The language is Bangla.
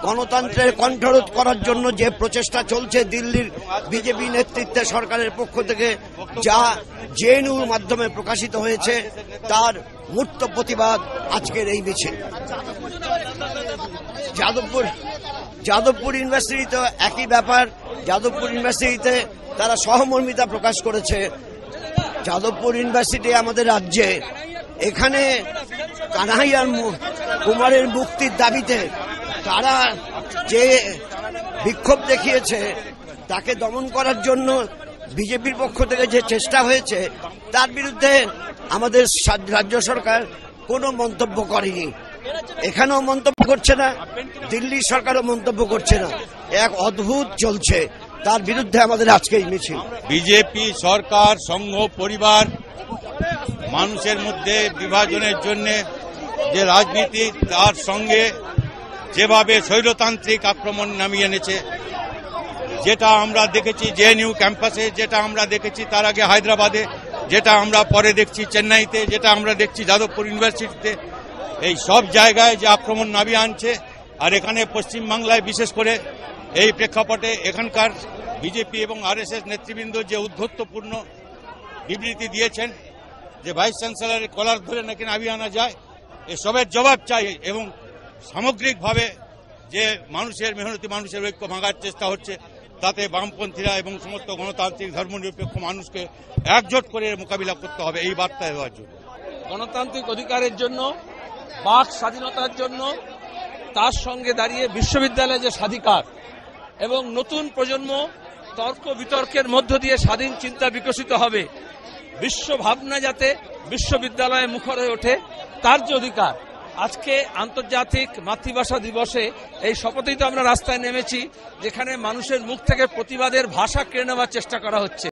গণতন্ত্রের কণ্ঠরোধ করার জন্য যে প্রচেষ্টা চলছে দিল্লির বিজেপি নেতৃত্বে সরকারের পক্ষ থেকে, যা জেএনইউর মাধ্যমে প্রকাশিত হয়েছে, তার মূর্ত প্রতিবাদ আজকের এই মিছিল। যাদবপুর ইউনিভার্সিটিতে একই ব্যাপার। যাদবপুর ইউনিভার্সিটিতে তারা সহমর্মিতা প্রকাশ করেছে। যাদবপুর ইউনিভার্সিটি আমাদের রাজ্যে, এখানে কানাইয়ার কুমারের মুক্তির দাবিতে তারা যে বিক্ষোভ দেখিয়েছে, তাকে দমন করার জন্য বিজেপির পক্ষ থেকে যে চেষ্টা হয়েছে, তার বিরুদ্ধে আমাদের রাজ্য সরকার কোনো মন্তব্য করেনি। এখানেও মন্তব্য করছে না, দিল্লি সরকারও মন্তব্য করছে না। এক অদ্ভুত চলছে, তার বিরুদ্ধে আমাদের আজকে এই মিছিল। বিজেপি সরকার সংঘ পরিবার মানুষের মধ্যে বিভাজনের জন্য যে রাজনীতি, তার সঙ্গে যেভাবে স্বৈরতান্ত্রিক আক্রমণ নামিয়ে এনেছে, যেটা আমরা দেখেছি জেএনইউ ক্যাম্পাসে, যেটা আমরা দেখেছি তার আগে হায়দ্রাবাদে, যেটা আমরা পরে দেখছি চেন্নাইতে, যেটা আমরা দেখছি যাদবপুর ইউনিভার্সিটিতে, এই সব জায়গায় যে আক্রমণ নামিয়ে আনছে। আর এখানে পশ্চিমবাংলায় বিশেষ করে এই প্রেক্ষাপটে এখানকার বিজেপি এবং আরএসএস নেতৃবৃন্দ যে উদ্ধত্তপূর্ণ বিবৃতি দিয়েছেন যে ভাইস চ্যান্সেলরের কলার ধরে নাকি নামিয়ে আনা যায়, এসবের জবাব চাই। এবং সামগ্রিকভাবে যে মেহনতি মানুষের ঐক্য ভাঙার চেষ্টা হচ্ছে, তাতে বামপন্থীরা এবং সমস্ত গণতান্ত্রিক ধর্মনিরপেক্ষ মানুষকে একজোট করে মোকাবিলা করতে হবে, এই বার্তা দেওয়ার জন্য। গণতান্ত্রিক অধিকারের জন্য, বাক স্বাধীনতার জন্য, তার সঙ্গে দাঁড়িয়ে বিশ্ববিদ্যালয়ে যে স্বাধিকার এবং নতুন প্রজন্ম তর্ক বিতর্কের মধ্য দিয়ে স্বাধীন চিন্তা বিকশিত হবে, বিশ্ব ভাবনা যাতে বিশ্ববিদ্যালয়ে মুখর হয়ে ওঠে, তার যে অধিকার। আজকে আন্তর্জাতিক মাতৃভাষা দিবসে এই শপথেই তো আমরা রাস্তায় নেমেছি, যেখানে মানুষের মুখ থেকে প্রতিবাদের ভাষা কেড়ে নেওয়ার চেষ্টা করা হচ্ছে।